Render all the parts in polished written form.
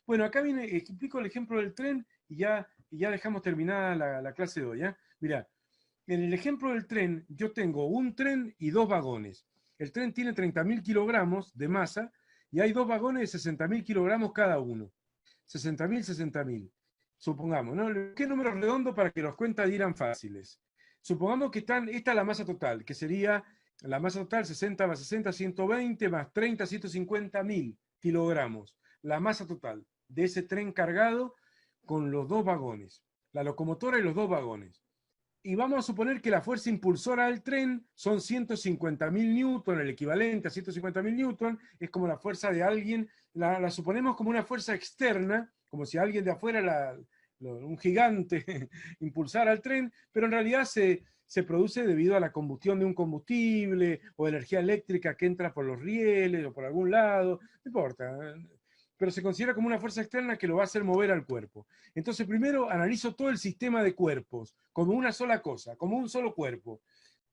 Bueno, acá viene, explico el ejemplo del tren y ya dejamos terminada la clase de hoy. Mirá, en el ejemplo del tren, yo tengo un tren y dos vagones. El tren tiene 30.000 kilogramos de masa y hay dos vagones de 60.000 kilogramos cada uno. 60.000, 60.000. Supongamos, ¿no? ¿Qué número redondo para que los cuentas dieran fáciles? Supongamos que esta es la masa total, que sería la masa total 60 más 60, 120 más 30, 150.000 kilogramos. La masa total de ese tren cargado con los dos vagones, la locomotora y los dos vagones. Y vamos a suponer que la fuerza impulsora del tren son 150.000 newton, el equivalente a 150.000 newton, es como la fuerza de alguien, la suponemos como una fuerza externa, como si alguien de afuera, un gigante, impulsara el tren, pero en realidad se produce debido a la combustión de un combustible o energía eléctrica que entra por los rieles o por algún lado, no importa, pero se considera como una fuerza externa que lo va a hacer mover al cuerpo. Entonces primero analizo todo el sistema de cuerpos como una sola cosa, como un solo cuerpo.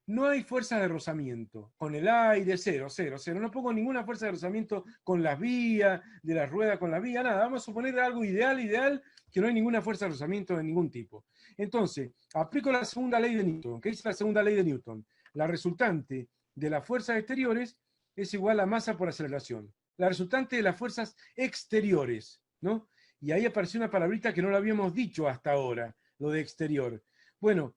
No hay fuerza de rozamiento con el aire, cero, cero, cero. No pongo ninguna fuerza de rozamiento con las vías, de la rueda con la vía, nada. Vamos a suponer algo ideal, que no hay ninguna fuerza de rozamiento de ningún tipo. Entonces, aplico la segunda ley de Newton. ¿Qué dice la segunda ley de Newton? La resultante de las fuerzas exteriores es igual a masa por aceleración. La resultante de las fuerzas exteriores, ¿no? Y ahí apareció una palabrita que no lo habíamos dicho hasta ahora, lo de exterior. Bueno,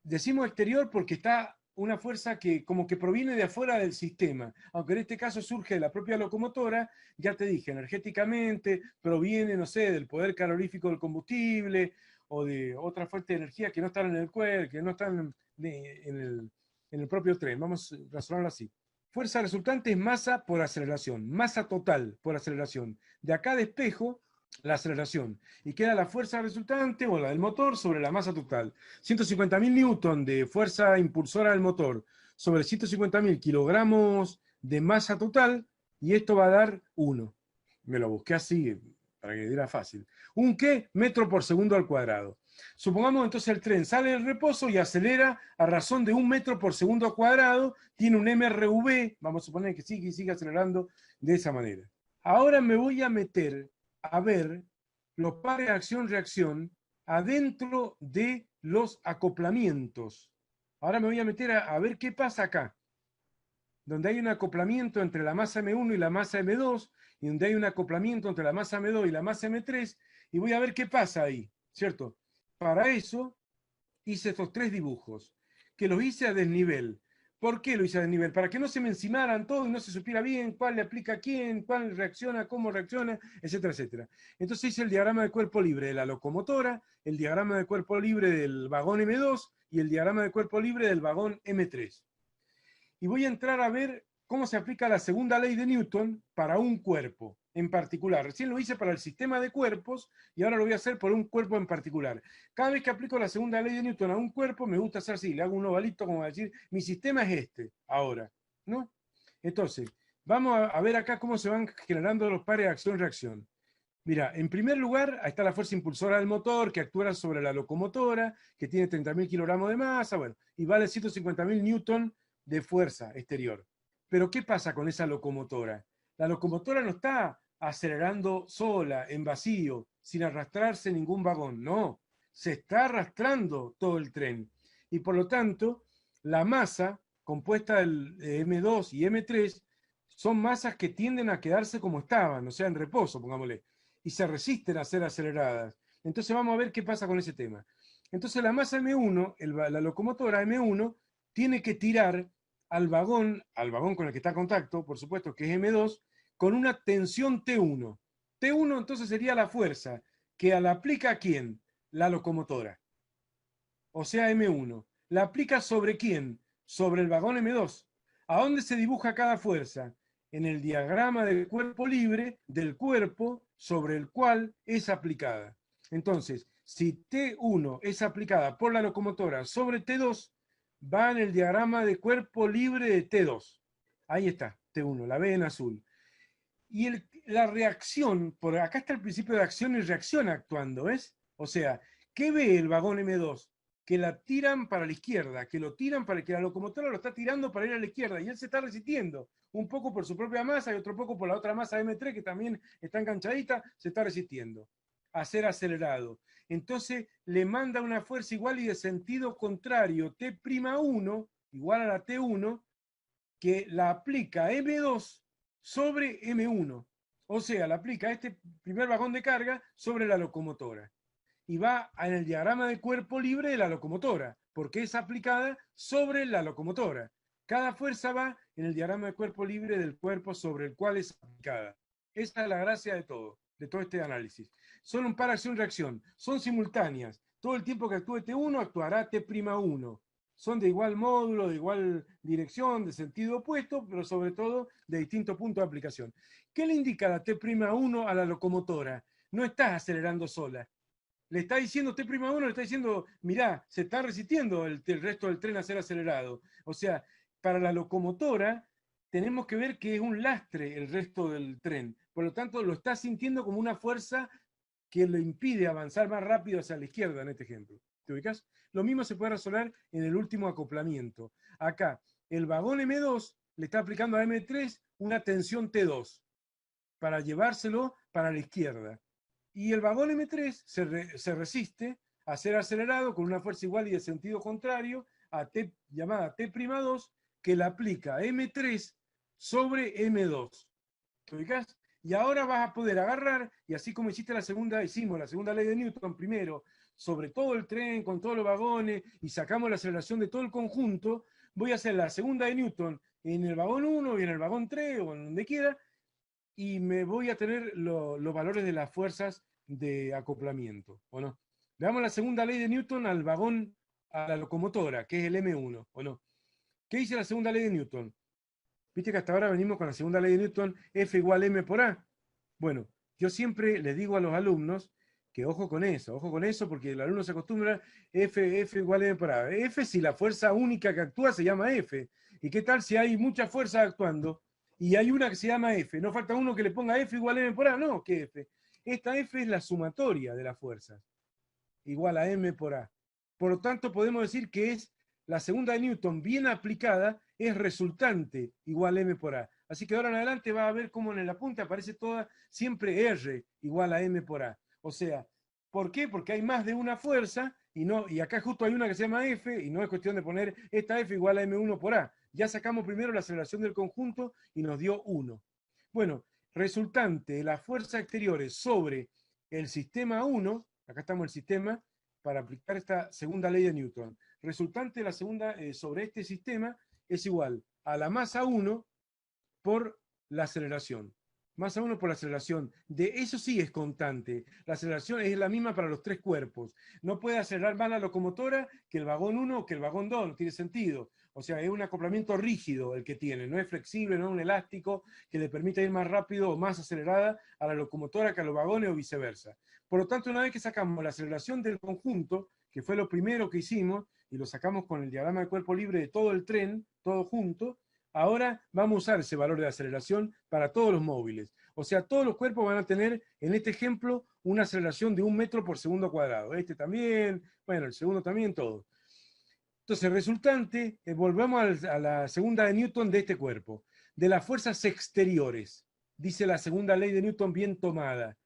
decimos exterior porque está una fuerza que como que proviene de afuera del sistema, aunque en este caso surge de la propia locomotora, ya te dije, energéticamente proviene, no sé, del poder calorífico del combustible o de otra fuente de energía que no están en el cuerpo, que no están en el propio tren. Vamos a razonarlo así. Fuerza resultante es masa por aceleración, masa total por aceleración. De acá despejo la aceleración y queda la fuerza resultante o la del motor sobre la masa total. 150.000 newton de fuerza impulsora del motor sobre 150.000 kilogramos de masa total y esto va a dar 1. Me lo busqué así para que diera fácil. ¿Un qué? Metro por segundo al cuadrado. Supongamos entonces el tren sale del reposo y acelera a razón de 1 metro por segundo al cuadrado, tiene un MRV, vamos a suponer que sigue acelerando de esa manera. Ahora me voy a meter a ver los pares de acción-reacción adentro de los acoplamientos. Ahora me voy a meter a ver qué pasa acá, donde hay un acoplamiento entre la masa M1 y la masa M2, y donde hay un acoplamiento entre la masa M2 y la masa M3, y voy a ver qué pasa ahí, ¿cierto? Para eso hice estos tres dibujos, que los hice a desnivel. ¿Por qué lo hice a desnivel? Para que no se me encimaran todo y no se supiera bien cuál le aplica a quién, cuál reacciona, cómo reacciona, etcétera, etcétera. Entonces hice el diagrama de cuerpo libre de la locomotora, el diagrama de cuerpo libre del vagón M2 y el diagrama de cuerpo libre del vagón M3. Y voy a entrar a ver cómo se aplica la segunda ley de Newton para un cuerpo en particular. Recién lo hice para el sistema de cuerpos y ahora lo voy a hacer por un cuerpo en particular. Cada vez que aplico la segunda ley de Newton a un cuerpo, me gusta hacer así, le hago un ovalito como decir, mi sistema es este, ahora, ¿no? Entonces, vamos a ver acá cómo se van generando los pares de acción-reacción. Mira, en primer lugar, ahí está la fuerza impulsora del motor que actúa sobre la locomotora, que tiene 30.000 kilogramos de masa, bueno, y vale 150.000 newton de fuerza exterior. Pero ¿qué pasa con esa locomotora? La locomotora no está acelerando sola, en vacío, sin arrastrarse ningún vagón, no, se está arrastrando todo el tren. Y por lo tanto, la masa compuesta del M2 y M3 son masas que tienden a quedarse como estaban, o sea, en reposo, pongámosle, y se resisten a ser aceleradas. Entonces vamos a ver qué pasa con ese tema. Entonces la masa M1, la locomotora M1, tiene que tirar al vagón con el que está en contacto, por supuesto, que es M2, con una tensión T1. T1 entonces sería la fuerza que la aplica a quién? La locomotora. O sea, M1. ¿La aplica sobre quién? Sobre el vagón M2. ¿A dónde se dibuja cada fuerza? En el diagrama del cuerpo libre del cuerpo sobre el cual es aplicada. Entonces, si T1 es aplicada por la locomotora sobre T2, va en el diagrama de cuerpo libre de T2. Ahí está, T1, la B en azul. Y la reacción, por acá está el principio de acción y reacción actuando, ¿ves? O sea, ¿qué ve el vagón M2? que la tiran para la izquierda, que lo tiran para que la locomotora lo está tirando para ir a la izquierda, y él se está resistiendo, un poco por su propia masa y otro poco por la otra masa M3 que también está enganchadita, se está resistiendo a ser acelerado. Entonces le manda una fuerza igual y de sentido contrario, T'1 igual a la T1, que la aplica M2 sobre M1. O sea, la aplica este primer vagón de carga sobre la locomotora. Y va en el diagrama de cuerpo libre de la locomotora, porque es aplicada sobre la locomotora. Cada fuerza va en el diagrama de cuerpo libre del cuerpo sobre el cual es aplicada. Esa es la gracia de todo este análisis. Son un par acción-reacción, son simultáneas. Todo el tiempo que actúe T1 actuará T'1. Son de igual módulo, de igual dirección, de sentido opuesto, pero sobre todo de distintos puntos de aplicación. ¿Qué le indica la T'1 a la locomotora? No estás acelerando sola. Le está diciendo T'1, le está diciendo, mirá, se está resistiendo el resto del tren a ser acelerado. O sea, para la locomotora tenemos que ver que es un lastre el resto del tren. Por lo tanto, lo está sintiendo como una fuerza que le impide avanzar más rápido hacia la izquierda en este ejemplo. ¿Te ubicas? Lo mismo se puede resolver en el último acoplamiento. Acá, el vagón M2 le está aplicando a M3 una tensión T2 para llevárselo para la izquierda. Y el vagón M3 se resiste a ser acelerado con una fuerza igual y de sentido contrario a T, llamada T'2, que la aplica M3 sobre M2. ¿Te ubicás? Y ahora vas a poder agarrar, y así como hicimos la segunda ley de Newton primero, sobre todo el tren, con todos los vagones, y sacamos la aceleración de todo el conjunto, voy a hacer la segunda de Newton en el vagón 1 y en el vagón 3 o en donde quiera, y me voy a tener los valores de las fuerzas de acoplamiento, ¿o no? Veamos la segunda ley de Newton al vagón, a la locomotora, que es el M1, ¿o no? ¿Qué dice la segunda ley de Newton? Viste que hasta ahora venimos con la segunda ley de Newton, F igual M por A. Bueno, yo siempre les digo a los alumnos que ojo con eso, porque el alumno se acostumbra F igual M por A. F si la fuerza única que actúa se llama F. ¿Y qué tal si hay muchas fuerzas actuando y hay una que se llama F? ¿No falta uno que le ponga F igual M por A? No, ¿qué F? Esta F es la sumatoria de las fuerzas, igual a M por A. Por lo tanto, podemos decir que es la segunda de Newton bien aplicada, es resultante igual a M por A. Así que ahora en adelante va a ver cómo en la punta aparece toda siempre R igual a M por A. O sea, ¿por qué? Porque hay más de una fuerza y acá justo hay una que se llama F y no es cuestión de poner esta F igual a M1 por A. Ya sacamos primero la aceleración del conjunto y nos dio 1. Bueno, resultante de las fuerzas exteriores sobre el sistema 1, acá estamos el sistema, para aplicar esta segunda ley de Newton. Resultante de la segunda sobre este sistema es igual a la masa 1 por la aceleración. Masa 1 por la aceleración. De eso sí es constante. La aceleración es la misma para los tres cuerpos. No puede acelerar más la locomotora que el vagón 1 o que el vagón 2. No tiene sentido. O sea, es un acoplamiento rígido el que tiene. No es flexible, no es un elástico que le permita ir más rápido o más acelerada a la locomotora que a los vagones o viceversa. Por lo tanto, una vez que sacamos la aceleración del conjunto, que fue lo primero que hicimos, y lo sacamos con el diagrama de cuerpo libre de todo el tren, todo junto, ahora vamos a usar ese valor de aceleración para todos los móviles. O sea, todos los cuerpos van a tener, en este ejemplo, una aceleración de 1 metro por segundo cuadrado. Este también, bueno, el segundo también, todo. Entonces, resultante, volvemos a la segunda de Newton de este cuerpo. De las fuerzas exteriores, dice la segunda ley de Newton bien tomada.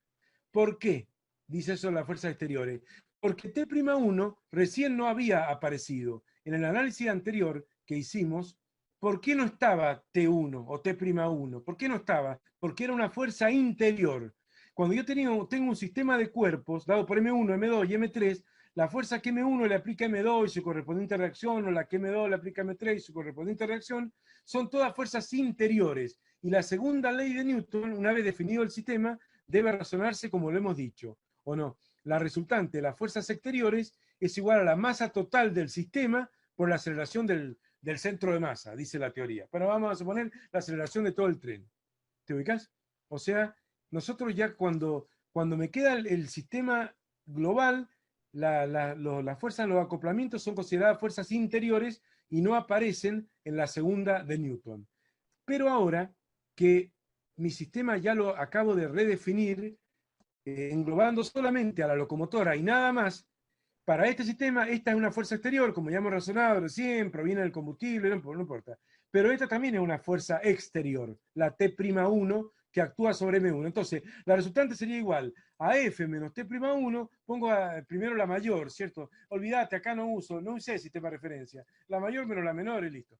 ¿Por qué? Dice eso de las fuerzas exteriores. Porque T'1 recién no había aparecido. En el análisis anterior que hicimos, ¿por qué no estaba T1 o T'1? ¿Por qué no estaba? Porque era una fuerza interior. Cuando yo tengo un sistema de cuerpos dado por M1, M2 y M3, la fuerza que M1 le aplica a M2 y su correspondiente reacción, o la que M2 le aplica a M3 y su correspondiente reacción, son todas fuerzas interiores. Y la segunda ley de Newton, una vez definido el sistema, debe razonarse como lo hemos dicho, ¿o no? La resultante de las fuerzas exteriores es igual a la masa total del sistema por la aceleración del centro de masa, dice la teoría. Pero vamos a suponer la aceleración de todo el tren. ¿Te ubicas? O sea, nosotros ya cuando me queda el sistema global, las fuerzas, los acoplamientos son consideradas fuerzas interiores y no aparecen en la segunda de Newton. Pero ahora que mi sistema ya lo acabo de redefinir, englobando solamente a la locomotora y nada más, Para este sistema, esta es una fuerza exterior, como ya hemos razonado recién, proviene del combustible, no importa. Pero esta también es una fuerza exterior, la T'1, que actúa sobre M1. Entonces, la resultante sería igual a F menos T'1, pongo primero la mayor, ¿cierto? Olvídate, acá no usé sistema de referencia. La mayor menos la menor y listo.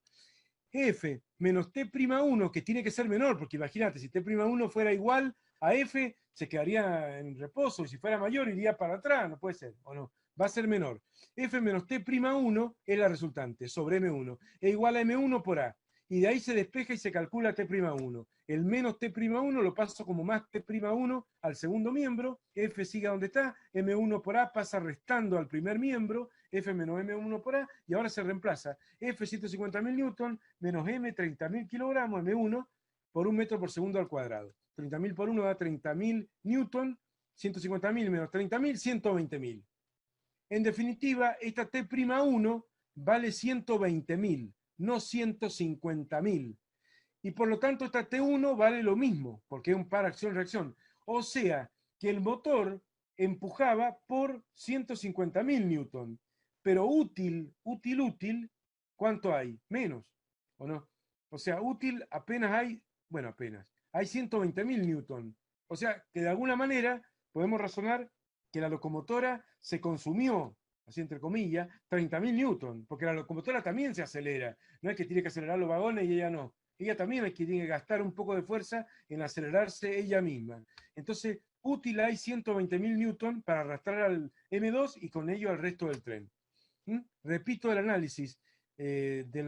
F menos T'1, que tiene que ser menor, porque imagínate, si T'1 fuera igual a F, se quedaría en reposo, y si fuera mayor iría para atrás, no puede ser, o no, va a ser menor. F menos T'1 es la resultante, sobre M1, es igual a M1 por A, y de ahí se despeja y se calcula T'1. El menos T'1 lo paso como más T'1 al segundo miembro, F sigue donde está, M1 por A pasa restando al primer miembro, F menos M1 por A, y ahora se reemplaza F 150.000 newton menos M 30.000 kilogramos, M1, por un metro por segundo al cuadrado. 30.000 por 1 da 30.000 newton, 150.000 menos 30.000, 120.000. En definitiva, esta T'1 vale 120.000, no 150.000. Y por lo tanto, esta T1 vale lo mismo, porque es un par acción-reacción. O sea, que el motor empujaba por 150.000 newton. Pero útil, ¿cuánto hay? Menos, ¿o no? O sea, útil apenas hay, bueno, apenas, hay 120.000 newton. O sea, que de alguna manera podemos razonar que la locomotora se consumió, así entre comillas, 30.000 newton, porque la locomotora también se acelera. No es que tiene que acelerar los vagones y ella no. Ella también es que tiene que gastar un poco de fuerza en acelerarse ella misma. Entonces, útil hay 120.000 newton para arrastrar al M2 y con ello al resto del tren. Repito el análisis de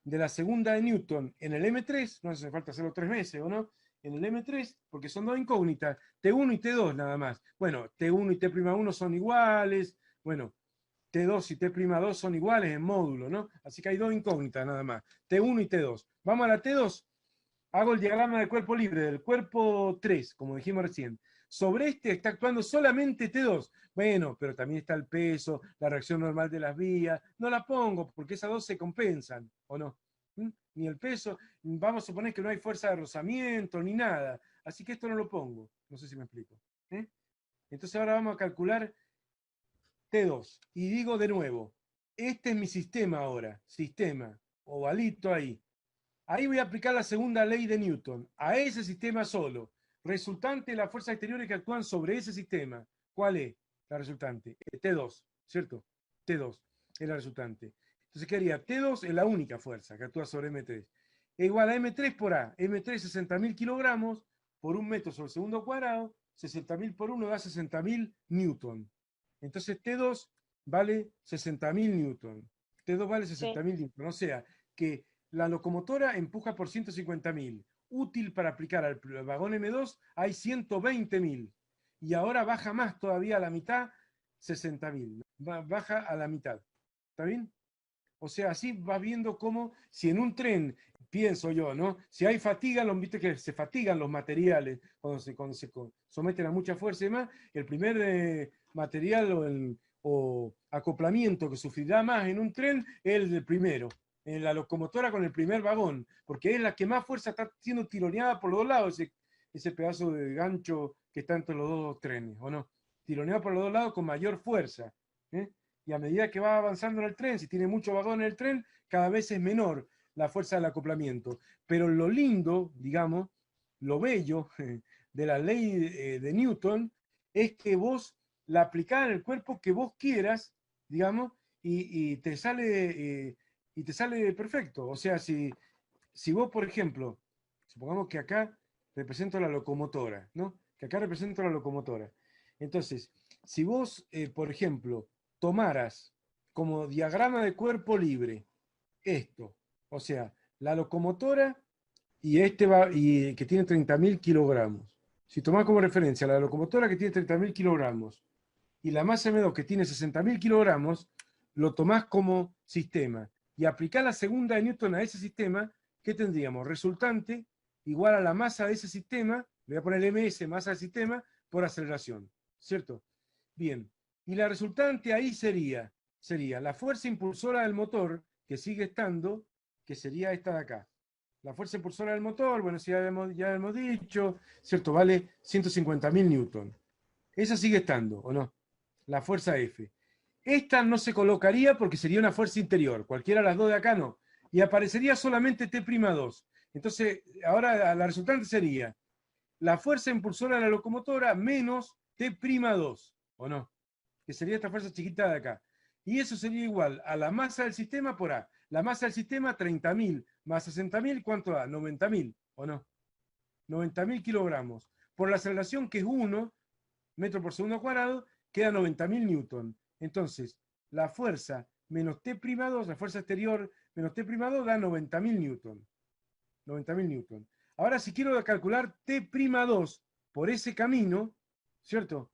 la segunda de Newton en el M3, no hace falta hacerlo 3 meses, ¿o no? En el M3, porque son dos incógnitas, T1 y T2 nada más. Bueno, T1 y T'1 son iguales, bueno, T2 y T'2 son iguales en módulo, ¿no? Así que hay dos incógnitas nada más, T1 y T2. Vamos a la T2, hago el diagrama del cuerpo libre, del cuerpo 3, como dijimos recién. Sobre este está actuando solamente T2. Bueno, pero también está el peso, la reacción normal de las vías. No la pongo porque esas dos se compensan, ¿o no? Ni el peso, vamos a suponer que no hay fuerza de rozamiento, ni nada. Así que esto no lo pongo. No sé si me explico. Entonces ahora vamos a calcular T2. Y digo de nuevo, este es mi sistema ahora. Sistema, ovalito ahí. Ahí voy a aplicar la segunda ley de Newton, a ese sistema solo. Resultante de las fuerzas exteriores que actúan sobre ese sistema. ¿Cuál es la resultante? T2, ¿cierto? T2 es la resultante. Entonces, ¿qué haría? T2 es la única fuerza que actúa sobre M3. Es igual a M3 por A. M3 60.000 kilogramos por un metro sobre segundo cuadrado. 60.000 por 1 da 60.000 newton. Entonces, T2 vale 60.000 newton. T2 vale 60.000 newton. O sea, que la locomotora empuja por 150.000. Útil para aplicar al vagón M2 hay 120.000. Y ahora baja más todavía a la mitad, 60.000. Baja a la mitad. ¿Está bien? O sea, así vas viendo cómo, si en un tren, pienso yo, ¿no? Si hay fatiga, viste que se fatigan los materiales cuando se someten a mucha fuerza y demás, el primer material o acoplamiento que sufrirá más en un tren es el del primero, en la locomotora con el primer vagón, porque es la que más fuerza está siendo tironeada por los dos lados, ese pedazo de gancho que está entre los dos trenes, ¿o no? Tironeado por los dos lados con mayor fuerza. Y a medida que va avanzando en el tren, si tiene mucho vagón en el tren, cada vez es menor la fuerza del acoplamiento. Pero lo lindo, digamos, lo bello de la ley de Newton es que vos la aplicás en el cuerpo que vos quieras, digamos, y te sale perfecto. O sea, si vos, por ejemplo, supongamos que acá represento la locomotora, ¿no? Que acá represento la locomotora. Entonces, si vos, por ejemplo, tomaras como diagrama de cuerpo libre esto, o sea, la locomotora y y que tiene 30.000 kilogramos. Si tomás como referencia la locomotora que tiene 30.000 kilogramos y la masa M2 que tiene 60.000 kilogramos, lo tomás como sistema y aplicás la segunda de Newton a ese sistema, ¿qué tendríamos? Resultante igual a la masa de ese sistema, le voy a poner ms, masa del sistema, por aceleración, ¿cierto? Bien, y la resultante ahí sería la fuerza impulsora del motor, que sigue estando, que sería esta de acá. La fuerza impulsora del motor, bueno, ya hemos dicho, ¿cierto? Vale 150.000 newton. Esa sigue estando, ¿o no? La fuerza F. esta no se colocaría porque sería una fuerza interior, cualquiera de las dos de acá no. Y aparecería solamente T'2. Entonces, ahora la resultante sería la fuerza impulsora de la locomotora menos T'2, ¿o no? Que sería esta fuerza chiquita de acá. Y eso sería igual a la masa del sistema por A. La masa del sistema, 30.000 más 60.000, ¿cuánto da? 90.000, ¿o no? 90.000 kilogramos. Por la aceleración, que es 1 metro por segundo cuadrado, queda 90.000 newton. Entonces, la fuerza menos T'2, la fuerza exterior menos T'2 da 90.000 newton. 90.000 newton. Ahora, si quiero calcular T'2 por ese camino, ¿cierto?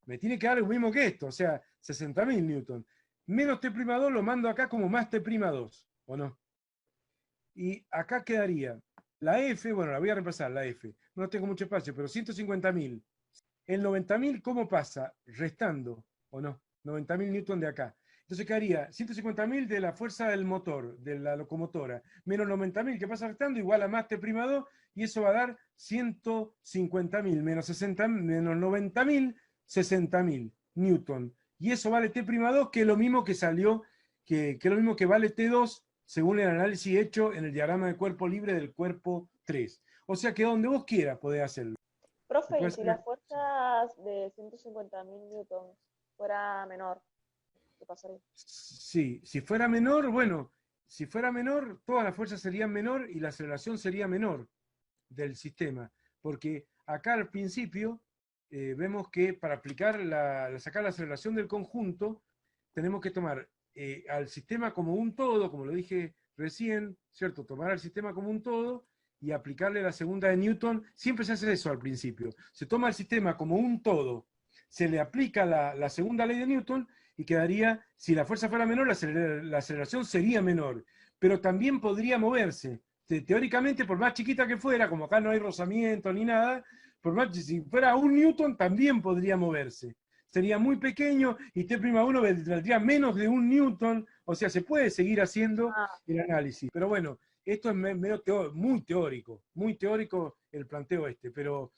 Me tiene que dar lo mismo que esto, o sea, 60.000 newton. Menos T'2 lo mando acá como más T'2, ¿o no? Y acá quedaría la F, bueno, la voy a reemplazar, la F. No tengo mucho espacio, pero 150.000. El 90.000, ¿cómo pasa? Restando, ¿o no? 90.000 newton de acá. Entonces quedaría 150.000 de la fuerza del motor, de la locomotora, menos 90.000 que pasa restando, igual a más T'2, y eso va a dar 150.000 menos 60, menos 90.000, 60.000 newton. Y eso vale T'2, que es lo mismo que salió, que es lo mismo que vale T2, según el análisis hecho en el diagrama de cuerpo libre del cuerpo 3. O sea que donde vos quieras podés hacerlo. Profe, y Puede si ser. las fuerzas de 150.000 newton fuera menor, ¿qué pasaría? Sí, si fuera menor, bueno, si fuera menor, todas las fuerzas serían menor y la aceleración sería menor del sistema. Porque acá al principio vemos que para aplicar sacar la aceleración del conjunto, tenemos que tomar al sistema como un todo, como lo dije recién, ¿cierto? Tomar al sistema como un todo y aplicarle la segunda de Newton. Siempre se hace eso al principio. Se toma el sistema como un todo, se le aplica la segunda ley de Newton y quedaría, si la fuerza fuera menor, la aceleración sería menor, pero también podría moverse. Teóricamente, por más chiquita que fuera, como acá no hay rozamiento ni nada, por más, si fuera 1 newton también podría moverse. Sería muy pequeño y T'1 valdría menos de 1 newton, o sea, se puede seguir haciendo Ah, el análisis. Pero bueno, esto es medio muy teórico el planteo este, pero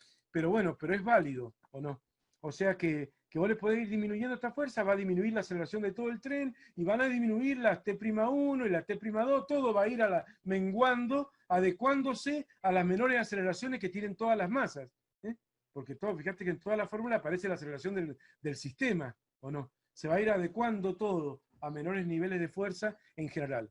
bueno, pero es válido, ¿o no? O sea que vos le podés ir disminuyendo esta fuerza, va a disminuir la aceleración de todo el tren y van a disminuir las T'1 y las T'2, todo va a ir menguando, adecuándose a las menores aceleraciones que tienen todas las masas. ¿Eh? Porque todo, fíjate que en toda la fórmula aparece la aceleración del sistema, ¿o no? Se va a ir adecuando todo a menores niveles de fuerza en general.